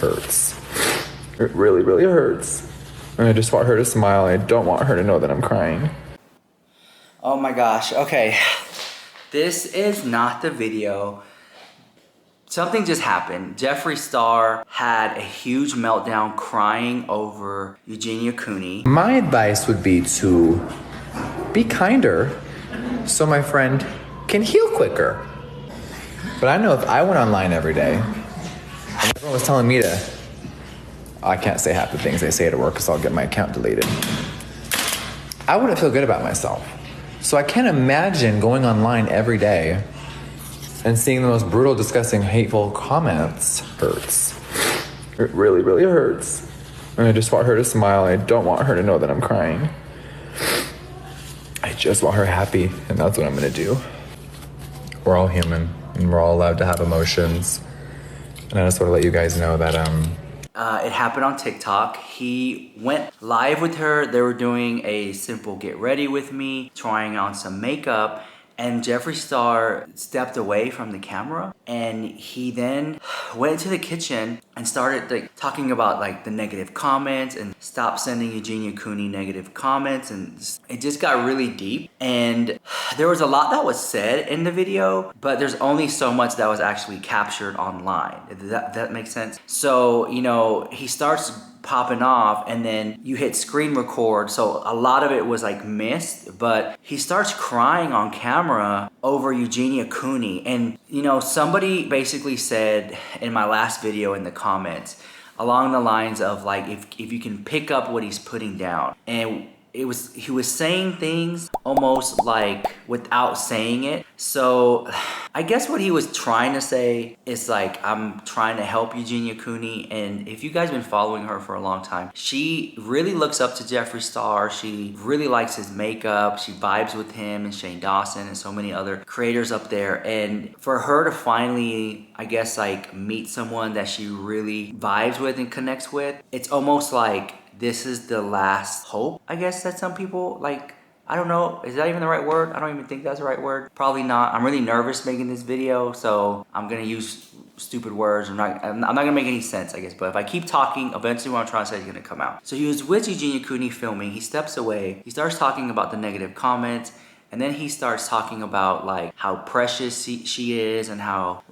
hurts. It really, really hurts. And I just want her to smile. I don't want her to know that I'm crying. Oh my gosh, okay. This is not the video. Something just happened. Jeffreestar had a huge meltdown crying over Eugenia Cooney. My advice would be to be kinder so my friend can heal quicker. But I know if I went online every day and everyone was telling me to, I can't say half the things they say at work because I'll get my account deleted, I wouldn't feel good about myself. So I can't imagine going online every day and seeing the most brutal, disgusting, hateful comments. Hurts. It really, really hurts. And I just want her to smile. I don't want her to know that I'm crying. I just want her happy, and that's what I'm gonna do. We're all human, and we're all allowed to have emotions. And I just want to let you guys know that it happened on TikTok. He went live with her. They were doing a simple get ready with me, trying on some makeup, and Jeffreestar stepped away from the camera, and he then went into the kitchen and started talking about the negative comments and stopped sending Eugenia Cooney negative comments, and it just got really deep. And there was a lot that was said in the video, but there's only so much that was actually captured online. Does that make sense? So, you know, he starts popping off, and then you hit screen record, so a lot of it was missed, but he starts crying on camera over Eugenia Cooney. And you know, somebody basically said in my last video in the comments along the lines of if you can pick up what he's putting down, and he was saying things almost without saying it. So I guess what he was trying to say is I'm trying to help Eugenia Cooney. And if you guys been following her for a long time, she really looks up to Jeffreestar. She really likes his makeup. She vibes with him and Shane Dawson and so many other creators up there. And for her to finally, I guess, meet someone that she really vibes with and connects with, it's almost this is the last hope, I guess, that some people I don't know, is that even the right word? I don't even think that's the right word. Probably not. I'm really nervous making this video, so I'm gonna use stupid words. I'm not gonna make any sense, I guess, but if I keep talking, eventually what I'm trying to say is gonna come out. So he was with Eugenia Cooney filming, he steps away, he starts talking about the negative comments, and then he starts talking about how precious she is, and how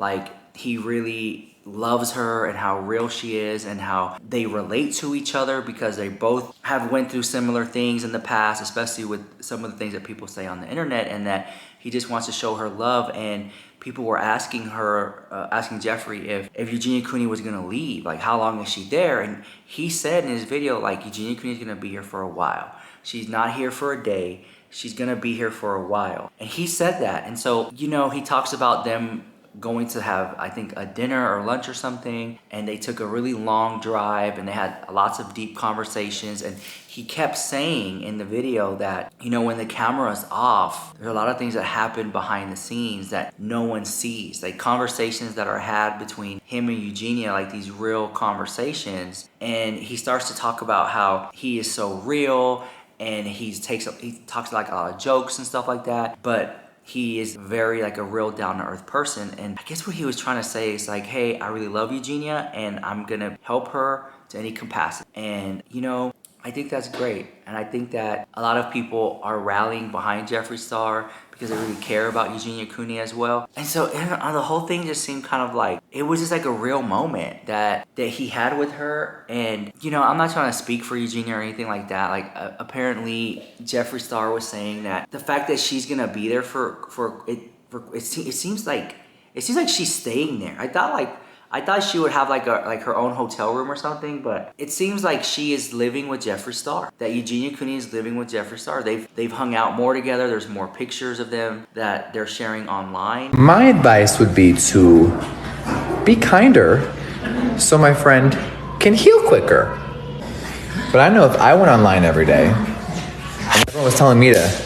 he really loves her, and how real she is, and how they relate to each other because they both have went through similar things in the past, especially with some of the things that people say on the internet, and that he just wants to show her love. And people were asking Jeffree if Eugenia Cooney was gonna leave, how long is she there? And he said in his video, Eugenia Cooney's gonna be here for a while. She's not here for a day. She's gonna be here for a while. And he said that. And so, you know, he talks about them going to have, I think, a dinner or lunch or something, and they took a really long drive, and they had lots of deep conversations. And he kept saying in the video that, you know, when the camera's off, there are a lot of things that happen behind the scenes that no one sees, conversations that are had between him and Eugenia, these real conversations. And he starts to talk about how he is so real, and he talks a lot of jokes and stuff like that, but he is very a real down-to-earth person. And I guess what he was trying to say is hey, I really love Eugenia, and I'm gonna help her to any capacity. And you know, I think that's great. And I think that a lot of people are rallying behind Jeffreestar because they really care about Eugenia Cooney as well. And so the whole thing just seemed kind of it was just a real moment that he had with her. And you know, I'm not trying to speak for Eugenia or anything like that. Apparently Jeffreestar was saying that the fact that she's gonna be there it seems like she's staying there. I thought she would have her own hotel room or something, but it seems like she is living with Jeffreestar. That Eugenia Cooney is living with Jeffreestar. They've hung out more together. There's more pictures of them that they're sharing online. My advice would be to be kinder so my friend can heal quicker. But I know if I went online every day and everyone was telling me to,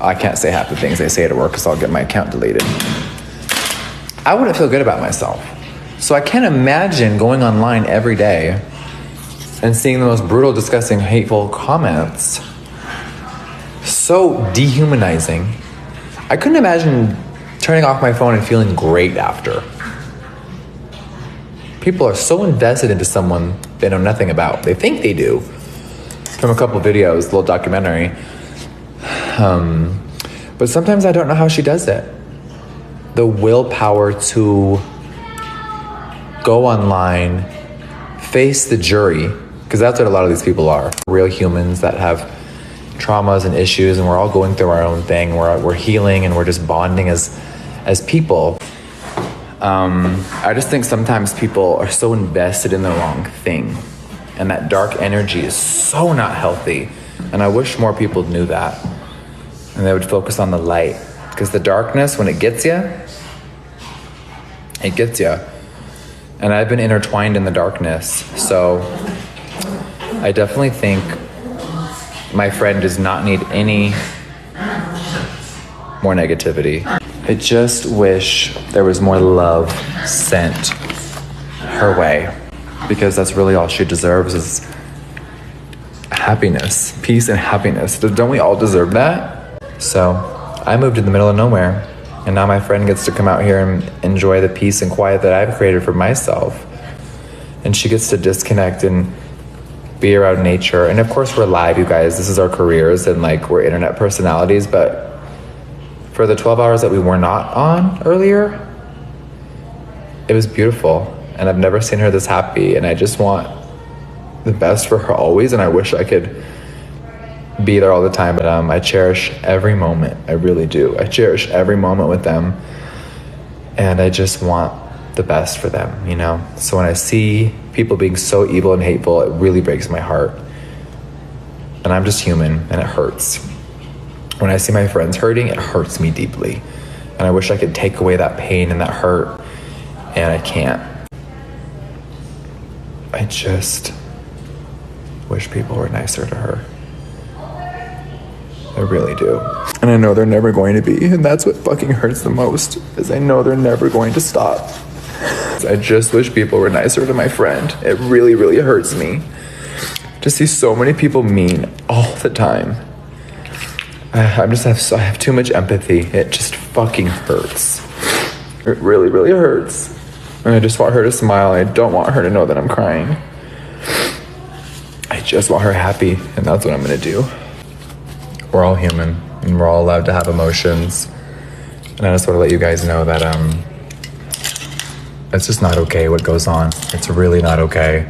I can't say half the things they say at work because I'll get my account deleted, I wouldn't feel good about myself. So I can't imagine going online every day and seeing the most brutal, disgusting, hateful comments. So dehumanizing. I couldn't imagine turning off my phone and feeling great after. people are so invested into someone they know nothing about. They think they do. From a couple videos, a little documentary. But sometimes I don't know how she does it. The willpower to go online, face the jury, because that's what a lot of these people are. Real humans that have traumas and issues, and we're all going through our own thing. We're healing, and we're just bonding as people. I just think sometimes people are so invested in the wrong thing, and that dark energy is so not healthy. And I wish more people knew that, and they would focus on the light, because the darkness, when it gets you, it gets you. And I've been intertwined in the darkness, so I definitely think my friend does not need any more negativity. I just wish there was more love sent her way, because that's really all she deserves is happiness, peace and happiness. Don't we all deserve that? So I moved in the middle of nowhere, and now my friend gets to come out here and enjoy the peace and quiet that I've created for myself. And she gets to disconnect and be around nature. And of course we're live, you guys. This is our careers, and like we're internet personalities, but for the 12 hours that we were not on earlier, it was beautiful. And I've never seen her this happy, and I just want the best for her always, and I wish I could be there all the time. But I cherish every moment. I really do. I cherish every moment with them, and I just want the best for them, you know? So when I see people being so evil and hateful, it really breaks my heart. And I'm just human, and it hurts. When I see my friends hurting, it hurts me deeply. And I wish I could take away that pain and that hurt, and I can't. I just wish people were nicer to her. I really do. And I know they're never going to be, and that's what fucking hurts the most, is I know they're never going to stop. I just wish people were nicer to my friend. It really, really hurts me to see so many people mean all the time. I have too much empathy. It just fucking hurts. It really, really hurts. And I just want her to smile. I don't want her to know that I'm crying. I just want her happy, and that's what I'm gonna do. We're all human, and we're all allowed to have emotions. And I just want to let you guys know that it's just not okay what goes on. It's really not okay.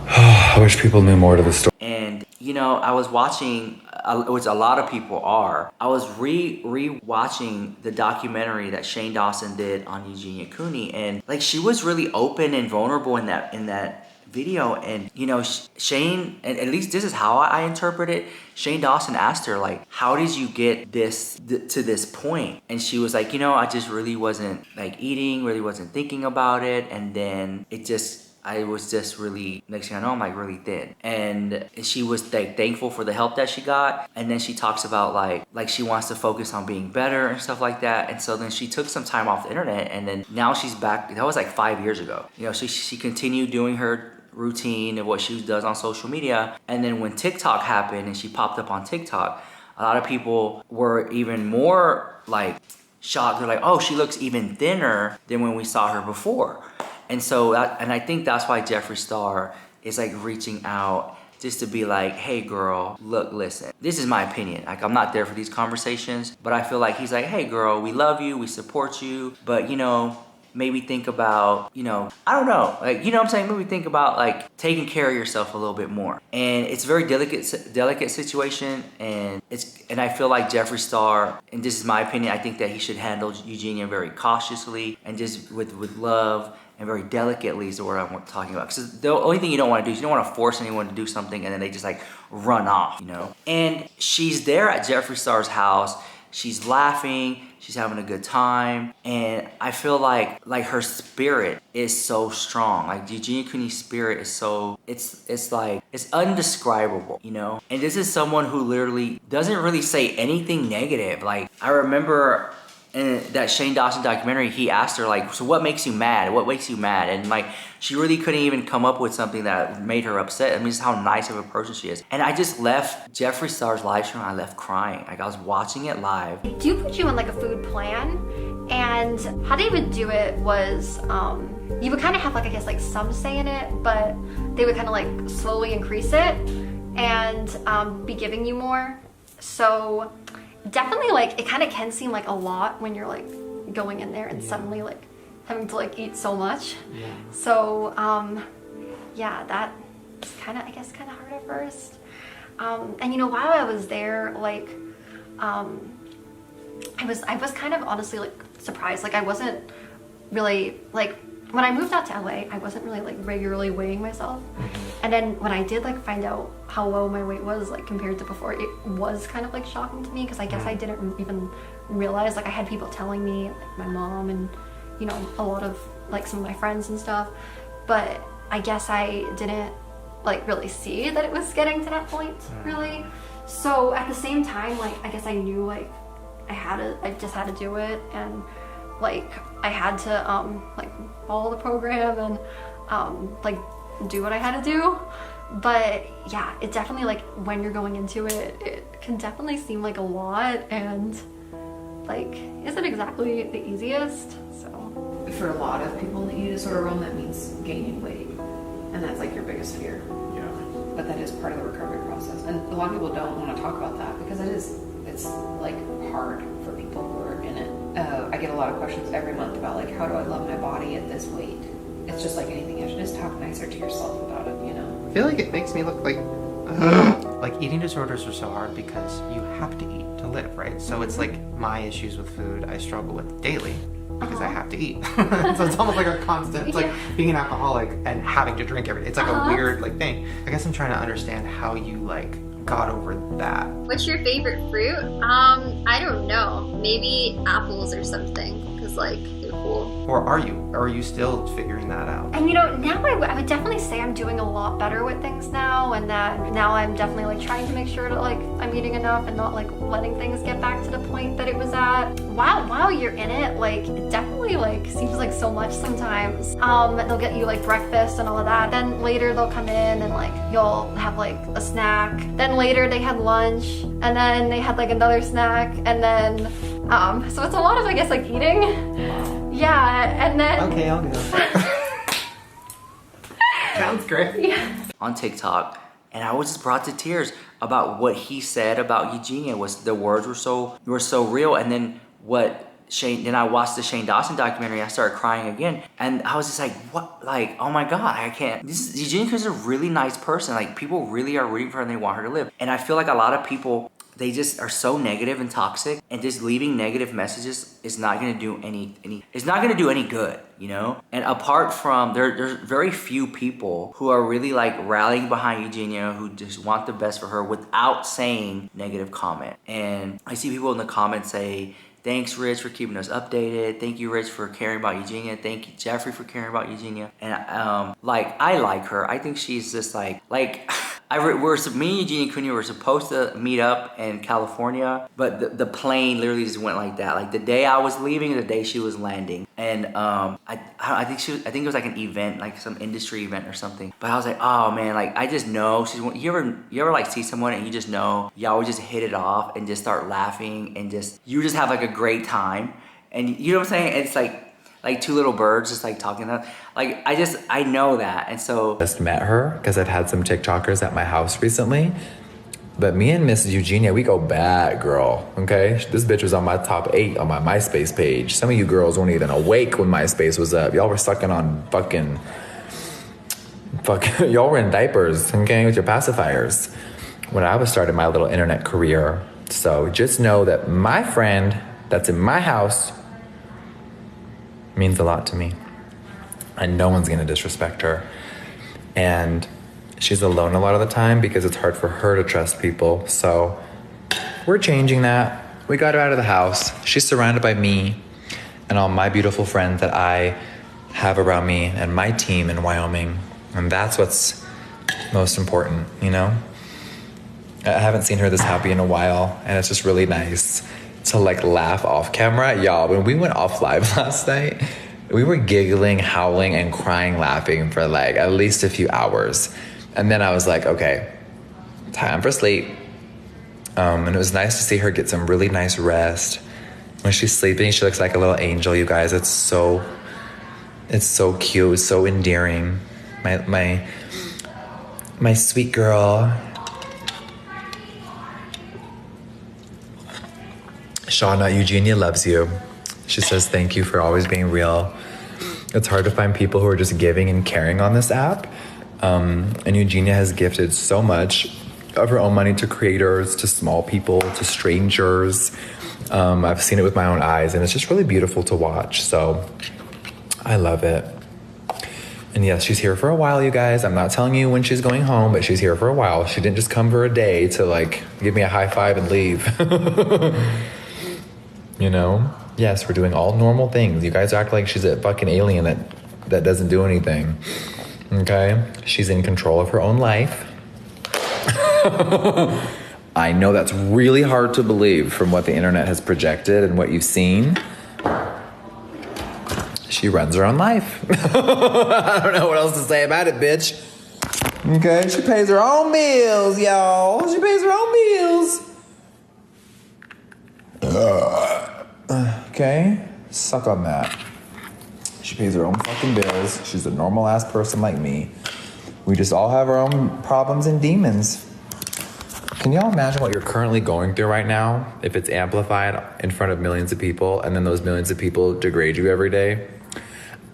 I wish people knew more to the story. And you know, I was watching, which a lot of people are. I was re-watching the documentary that Shane Dawson did on Eugenia Cooney, and like she was really open and vulnerable in that video. And you know, Shane, and at least this is how I interpret it, Shane Dawson asked her, like, how did you get to this point? And she was like, you know, I just really wasn't like eating, really wasn't thinking about it, and then I was just really, next thing I know, I'm like really thin. And she was like thankful for the help that she got. And then she talks about like she wants to focus on being better and stuff like that. And so then she took some time off the internet, and then now she's back. That was like 5 years ago. You know, so she continued doing her routine of what she does on social media. And then when TikTok happened and she popped up on TikTok, a lot of people were even more like shocked. They're like, oh, she looks even thinner than when we saw her before. And so, I think that's why Jeffreestar is like reaching out just to be like, hey girl, look, listen, this is my opinion. Like, I'm not there for these conversations, but I feel like he's like, hey girl, we love you, we support you, but you know, maybe think about, you know, I don't know, like, you know what I'm saying? Maybe think about like taking care of yourself a little bit more. And it's a very delicate situation, and I feel like Jeffreestar, and this is my opinion, I think that he should handle Eugenia very cautiously and just with love, and very delicately is the word I'm talking about. Because the only thing you don't want to do is you don't want to force anyone to do something and then they just like run off, you know? And she's there at Jeffreestar's house. She's laughing. She's having a good time. And I feel like her spirit is so strong. Like Eugenia Cooney's spirit is so, it's like, it's undescribable, you know? And this is someone who literally doesn't really say anything negative. Like, I remember in that Shane Dawson documentary, he asked her like, so what makes you mad? What makes you mad? And like, she really couldn't even come up with something that made her upset. I mean, just how nice of a person she is. And I just left Jeffreestar's live stream, I left crying. Like, I was watching it live. They do put you on like a food plan, and how they would do it was, you would kind of have like, I guess like some say in it, but they would kind of like slowly increase it and be giving you more. So definitely like, it kind of can seem like a lot when you're like going in there and suddenly like having to like eat so much. So yeah, that's kind of, I guess, kind of hard at first. And you know, while I was there, like I was kind of honestly like surprised. Like I wasn't really like, when I moved out to LA, I wasn't really like regularly weighing myself. And then when I did like find out how low my weight was like compared to before, it was kind of like shocking to me, because I guess I didn't even realize, like I had people telling me, like my mom and, you know, a lot of like some of my friends and stuff, but I guess I didn't like really see that it was getting to that point really. So at the same time, like I guess I knew like I just had to do it, and like I had to like follow the program and like do what I had to do. But yeah, it definitely, like when you're going into it, it can definitely seem like a lot, and like isn't exactly the easiest. So for a lot of people in the eating disorder realm, that means gaining weight, and that's like your biggest fear. Yeah. But that is part of the recovery process, and a lot of people don't want to talk about that because it's like hard for people who are in it. I get a lot of questions every month about like, how do I love my body at this weight? It's just like anything, you should just talk nicer to yourself about it, you know? I feel like it makes me look like eating disorders are so hard because you have to eat to live, right? So it's like my issues with food I struggle with daily because I have to eat. So it's almost like a constant, it's like being an alcoholic and having to drink every day. It's like a weird like thing. I guess I'm trying to understand how you like got over that. What's your favorite fruit? I don't know. Maybe apples or something, because like they're cool. Or are you still figuring that out? And you know, now I would definitely say I'm doing a lot better with things now, and that now I'm definitely like trying to make sure that like I'm eating enough and not like letting things get back to the point that it was at. While you're in it, like it definitely like seems like so much sometimes. They'll get you like breakfast and all of that. Then later they'll come in and like you'll have like a snack. Then later they had lunch, and then they had like another snack, and then so it's a lot of, I guess, like eating. Yeah, and then Okay, I'll go. Sounds great. yeah. On TikTok, and I was just brought to tears about what he said about Eugenia. Was the words were so real, and then then I watched the Shane Dawson documentary. I started crying again, and I was just like, "What? Like, oh my God, I can't." Eugenia is a really nice person. Like, people really are rooting for her and they want her to live. And I feel like a lot of people, they just are so negative and toxic, and just leaving negative messages is not going to do it's not going to do any good, you know? And apart from, there's very few people who are really like rallying behind Eugenia, who just want the best for her without saying negative comment. And I see people in the comments say, "Thanks, Rich, for keeping us updated. Thank you, Rich, for caring about Eugenia. Thank you, Jeffree, for caring about Eugenia." And like, I like her. I think she's just like me and Eugenia and Cooney were supposed to meet up in California, but the plane literally just went like that. Like the day I was leaving, the day she was landing. And I think it was like an event, like some industry event or something. But I was like, oh man, like I just know you ever like see someone and you just know y'all would just hit it off and just start laughing and you just have like a great time. And you know what I'm saying? It's like two little birds just like talking about, like I know that. And so Just met her because I've had some TikTokers at my house recently. But me and Miss Eugenia, we go back, girl, okay? This bitch was on my top 8 on my MySpace page. Some of you girls weren't even awake when MySpace was up. Y'all were sucking on fucking y'all were in diapers, okay, with your pacifiers when I was starting my little internet career. So just know that my friend that's in my house means a lot to me. And no one's gonna disrespect her. And she's alone a lot of the time because it's hard for her to trust people. So we're changing that. We got her out of the house. She's surrounded by me and all my beautiful friends that I have around me and my team in Wyoming. And that's what's most important, you know? I haven't seen her this happy in a while, and it's just really nice to like laugh off camera. Y'all, when we went off live last night, we were giggling, howling, and crying, laughing for like at least a few hours. And then I was like, okay, time for sleep. And it was nice to see her get some really nice rest. When she's sleeping, she looks like a little angel, you guys. It's It's so cute, so endearing. My sweet girl. Shauna, Eugenia loves you. She says thank you for always being real. It's hard to find people who are just giving and caring on this app. And Eugenia has gifted so much of her own money to creators, to small people, to strangers. I've seen it with my own eyes, and it's just really beautiful to watch. So I love it. And yes, she's here for a while, you guys. I'm not telling you when she's going home, but she's here for a while. She didn't just come for a day to like give me a high five and leave. You know? Yes, we're doing all normal things. You guys act like she's a fucking alien that doesn't do anything. Okay? She's in control of her own life. I know that's really hard to believe from what the internet has projected and what you've seen. She runs her own life. I don't know what else to say about it, bitch. Okay, she pays her own bills, y'all. She pays her own bills. Okay, suck on that. She pays her own fucking bills. She's a normal ass person like me. We just all have our own problems and demons. Can y'all imagine what you're currently going through right now if it's amplified in front of millions of people and then those millions of people degrade you every day?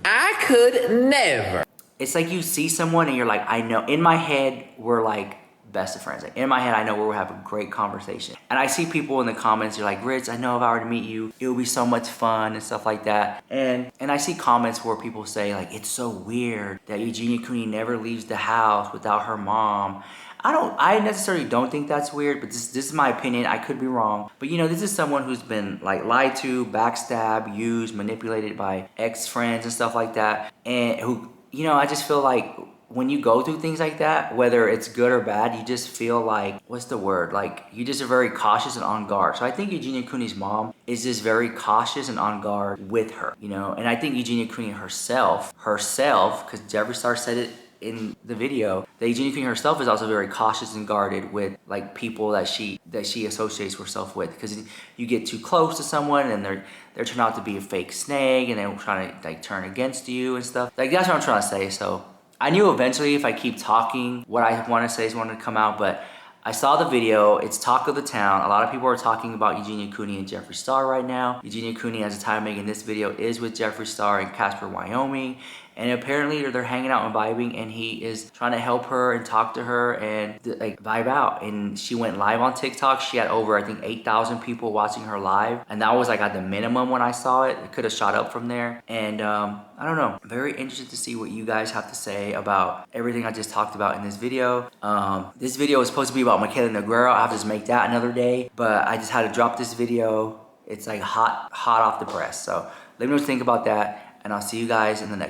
I could never. It's like you see someone and you're like, I know. In my head, we're like best of friends. Like in my head, I know we'll have a great conversation. And I see people in the comments, you're like, Ritz, I know if I were to meet you, it would be so much fun and stuff like that. And I see comments where people say like, it's so weird that Eugenia Cooney never leaves the house without her mom. I necessarily don't think that's weird, but this is my opinion. I could be wrong. But you know, this is someone who's been like lied to, backstabbed, used, manipulated by ex-friends and stuff like that. And who, you know, I just feel like when you go through things like that, whether it's good or bad, you just feel like, what's the word? Like you just are very cautious and on guard. So I think Eugenia Cooney's mom is just very cautious and on guard with her, you know? And I think Eugenia Cooney herself, because Jeffreestar said it in the video, that Eugenia Cooney herself is also very cautious and guarded with like people that she associates herself with, because you get too close to someone and they're turning out to be a fake snake and they're trying to like turn against you and stuff. Like that's what I'm trying to say. So I knew eventually if I keep talking, what I want to say is going to come out, but I saw the video. It's talk of the town. A lot of people are talking about Eugenia Cooney and Jeffreestar right now. Eugenia Cooney, at the time making this video, is with Jeffreestar in Casper, Wyoming. And apparently they're hanging out and vibing, and he is trying to help her and talk to her and like vibe out. And she went live on TikTok. She had over, I think, 8,000 people watching her live. And that was like at the minimum when I saw it. It could have shot up from there. And I don't know. I'm very interested to see what you guys have to say about everything I just talked about in this video. This video was supposed to be about Michaela Negrero. I'll have to just make that another day. But I just had to drop this video. It's like hot off the press. So let me know what you think about that. And I'll see you guys in the next one.